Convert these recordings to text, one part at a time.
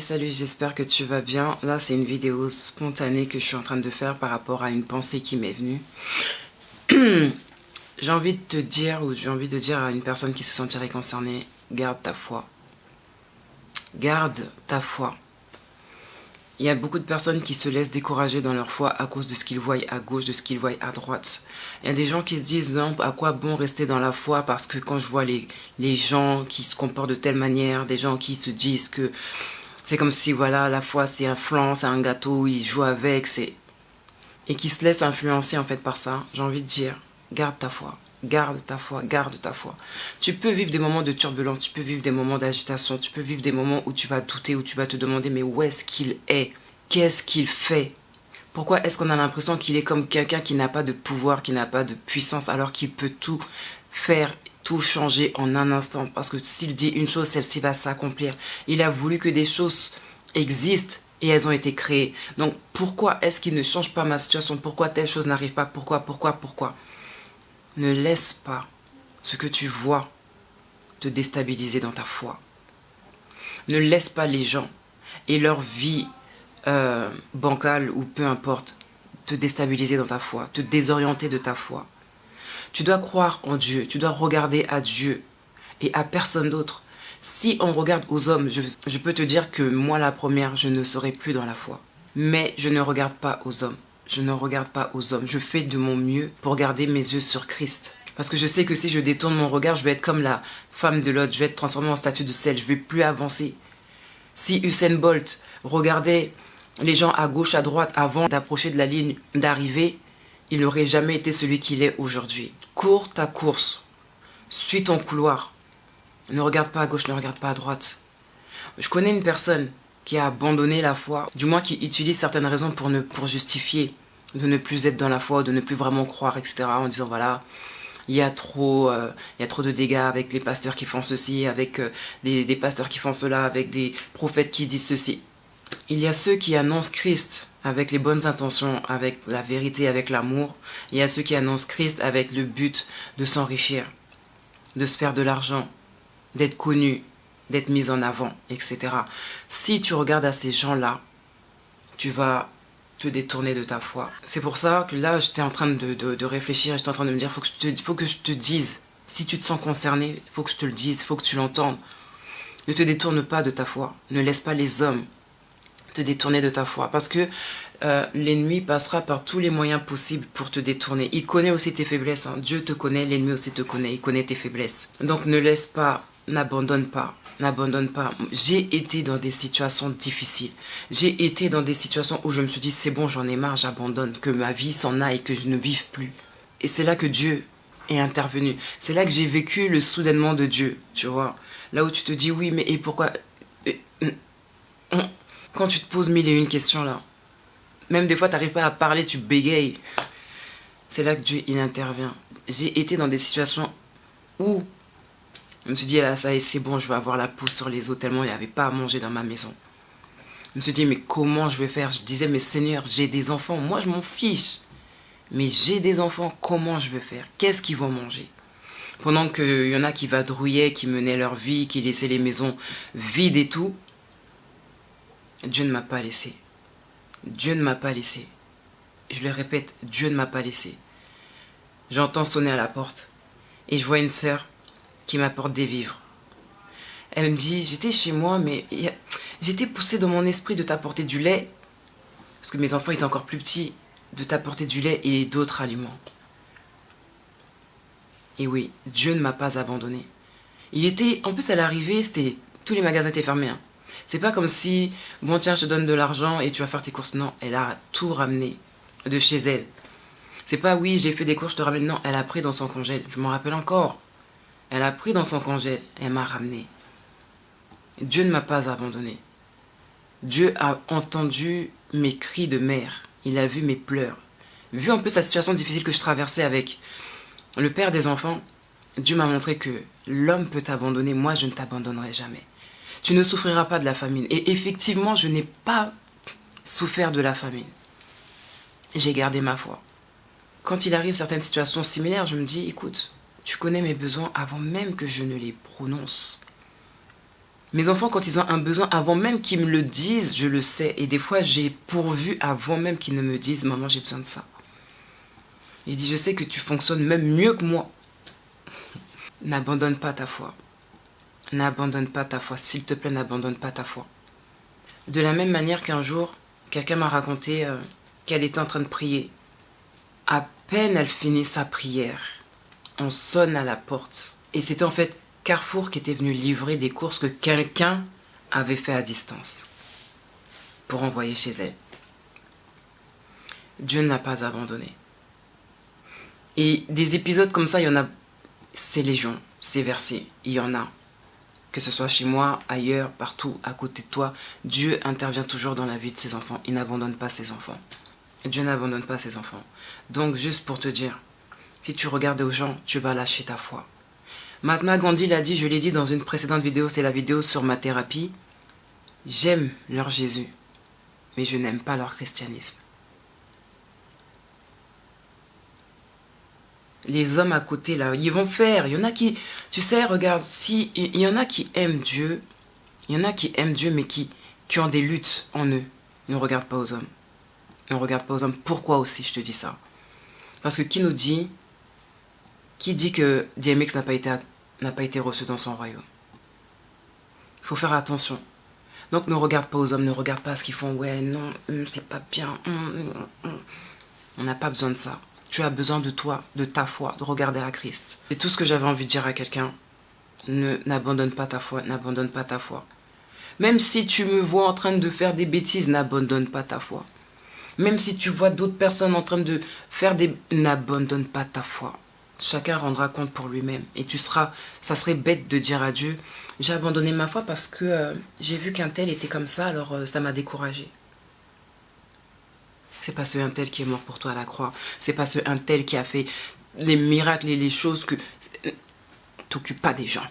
Salut, j'espère que tu vas bien. Là, c'est une vidéo spontanée que je suis en train de faire par rapport à une pensée qui m'est venue. J'ai envie de te dire, ou j'ai envie de dire à une personne qui se sentirait concernée, garde ta foi. Garde ta foi. Il y a beaucoup de personnes qui se laissent décourager dans leur foi à cause de ce qu'ils voient à gauche, de ce qu'ils voient à droite. Il y a des gens qui se disent non, à quoi bon rester dans la foi, parce que quand je vois les gens qui se comportent de telle manière, des gens qui se disent que c'est comme si voilà la foi c'est un flan, c'est un gâteau, ils jouent avec, et qui se laissent influencer en fait par ça, j'ai envie de dire garde ta foi. Garde ta foi, garde ta foi. Tu peux vivre des moments de turbulence, tu peux vivre des moments d'agitation, tu peux vivre des moments où tu vas douter, où tu vas te demander mais où est-ce qu'il est? Qu'est-ce qu'il fait? Pourquoi est-ce qu'on a l'impression qu'il est comme quelqu'un qui n'a pas de pouvoir, qui n'a pas de puissance, alors qu'il peut tout faire, tout changer en un instant? Parce que s'il dit une chose, celle-ci va s'accomplir. Il a voulu que des choses existent et elles ont été créées. Donc pourquoi est-ce qu'il ne change pas ma situation? Pourquoi telle chose n'arrive pas? Pourquoi? Ne laisse pas ce que tu vois te déstabiliser dans ta foi. Ne laisse pas les gens et leur vie bancale ou peu importe te déstabiliser dans ta foi, te désorienter de ta foi. Tu dois croire en Dieu, tu dois regarder à Dieu et à personne d'autre. Si on regarde aux hommes, je peux te dire que moi la première, je ne serai plus dans la foi. Mais je ne regarde pas aux hommes. Je ne regarde pas aux hommes. Je fais de mon mieux pour garder mes yeux sur Christ. Parce que je sais que si je détourne mon regard, je vais être comme la femme de Lot. Je vais être transformée en statue de sel. Je ne vais plus avancer. Si Usain Bolt regardait les gens à gauche, à droite avant d'approcher de la ligne d'arrivée, il n'aurait jamais été celui qu'il est aujourd'hui. Cours ta course. Suis ton couloir. Ne regarde pas à gauche, ne regarde pas à droite. Je connais une personne qui a abandonné la foi, du moins qui utilise certaines raisons pour justifier de ne plus être dans la foi, de ne plus vraiment croire, etc. En disant voilà, il y a trop de dégâts avec les pasteurs qui font ceci, avec des pasteurs qui font cela, avec des prophètes qui disent ceci. Il y a ceux qui annoncent Christ avec les bonnes intentions, avec la vérité, avec l'amour. Il y a ceux qui annoncent Christ avec le but de s'enrichir, de se faire de l'argent, d'être connu, d'être mis en avant, etc. Si tu regardes à ces gens-là, tu vas te détourner de ta foi. C'est pour ça que là, j'étais en train de réfléchir, j'étais en train de me dire, faut que je te dise, si tu te sens concerné, il faut que je te le dise, il faut que tu l'entendes. Ne te détourne pas de ta foi, ne laisse pas les hommes te détourner de ta foi, parce que l'ennemi passera par tous les moyens possibles pour te détourner. Il connaît aussi tes faiblesses, hein. Dieu te connaît, l'ennemi aussi te connaît, il connaît tes faiblesses. Donc ne laisse pas, n'abandonne pas. N'abandonne pas. J'ai été dans des situations difficiles. J'ai été dans des situations où je me suis dit c'est bon, j'en ai marre, j'abandonne, que ma vie s'en aille, que je ne vive plus. Et c'est là que Dieu est intervenu. C'est là que j'ai vécu le soudainement de Dieu, tu vois. Là où tu te dis oui, mais et pourquoi? Quand tu te poses mille et une questions là, même des fois tu n'arrives pas à parler, tu bégayes. C'est là que Dieu il intervient. J'ai été dans des situations où je me suis dit, là, ça y est, c'est bon, je vais avoir la peau sur les os tellement il n'y avait pas à manger dans ma maison. Je me suis dit, mais comment je vais faire? Je disais, mais Seigneur, j'ai des enfants. Moi, je m'en fiche. Mais j'ai des enfants, comment je vais faire? Qu'est-ce qu'ils vont manger? Pendant qu'il y en a qui vadrouillaient, qui menaient leur vie, qui laissaient les maisons vides et tout, Dieu ne m'a pas laissé. Dieu ne m'a pas laissé. Je le répète, Dieu ne m'a pas laissé. J'entends sonner à la porte et je vois une sœur qui m'apporte des vivres. Elle me dit, j'étais chez moi, mais j'étais poussée dans mon esprit de t'apporter du lait, parce que mes enfants étaient encore plus petits, de t'apporter du lait et d'autres aliments. Et oui, Dieu ne m'a pas abandonné. En plus à l'arrivée, tous les magasins étaient fermés. Hein. C'est pas comme si, bon tiens, je te donne de l'argent et tu vas faire tes courses. Non, elle a tout ramené de chez elle. C'est pas oui, j'ai fait des courses, je te ramène. Non, elle a pris dans son congèle. Je m'en rappelle encore. Elle a pris dans son congèle, elle m'a ramené. Dieu ne m'a pas abandonné. Dieu a entendu mes cris de mère. Il a vu mes pleurs. Vu un peu sa situation difficile que je traversais avec le père des enfants, Dieu m'a montré que l'homme peut t'abandonner, moi je ne t'abandonnerai jamais. Tu ne souffriras pas de la famine. Et effectivement, je n'ai pas souffert de la famine. J'ai gardé ma foi. quand il arrive certaines situations similaires, je me dis, écoute, tu connais mes besoins avant même que je ne les prononce. Mes enfants, quand ils ont un besoin, avant même qu'ils me le disent, je le sais. Et des fois, j'ai pourvu avant même qu'ils ne me disent, maman, j'ai besoin de ça. Il dit, je sais que tu fonctionnes même mieux que moi. N'abandonne pas ta foi. N'abandonne pas ta foi. S'il te plaît, n'abandonne pas ta foi. De la même manière qu'un jour, quelqu'un m'a raconté qu'elle était en train de prier. À peine elle finit sa prière, on sonne à la porte. Et c'était en fait Carrefour qui était venu livrer des courses que quelqu'un avait fait à distance pour envoyer chez elle. Dieu n'a pas abandonné. Et des épisodes comme ça, il y en a, c'est légion, c'est versé, il y en a. Que ce soit chez moi, ailleurs, partout, à côté de toi, Dieu intervient toujours dans la vie de ses enfants. Il n'abandonne pas ses enfants. Dieu n'abandonne pas ses enfants. Donc, juste pour te dire, si tu regardes aux gens, tu vas lâcher ta foi. Mahatma Gandhi l'a dit, je l'ai dit dans une précédente vidéo, c'est la vidéo sur ma thérapie. J'aime leur Jésus, mais je n'aime pas leur christianisme. Les hommes à côté, là, ils vont faire. Il y en a qui, tu sais, regarde, si il y en a qui aiment Dieu, il y en a qui aiment Dieu, mais qui ont des luttes en eux. Ne regarde pas aux hommes. Ne regarde pas aux hommes. Pourquoi aussi, je te dis ça? Parce que qui dit que DMX n'a pas été reçu dans son royaume? Il faut faire attention. Donc ne regarde pas aux hommes, ne regarde pas ce qu'ils font. Ouais, non, c'est pas bien. On n'a pas besoin de ça. Tu as besoin de toi, de ta foi, de regarder à Christ. C'est tout ce que j'avais envie de dire à quelqu'un. N'abandonne pas ta foi, n'abandonne pas ta foi. Même si tu me vois en train de faire des bêtises, n'abandonne pas ta foi. Même si tu vois d'autres personnes en train de faire des... N'abandonne pas ta foi. Chacun rendra compte pour lui-même. Et ça serait bête de dire à Dieu, j'ai abandonné ma foi parce que j'ai vu qu'un tel était comme ça, alors ça m'a découragé. C'est pas ce un tel qui est mort pour toi à la croix. C'est pas ce un tel qui a fait les miracles et les choses que... T'occupe pas des gens.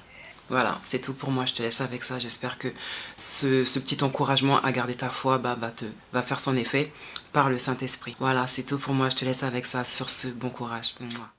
Voilà, c'est tout pour moi. Je te laisse avec ça. J'espère que ce petit encouragement à garder ta foi va faire son effet par le Saint-Esprit. Voilà, c'est tout pour moi. Je te laisse avec ça sur ce bon courage. Mouah.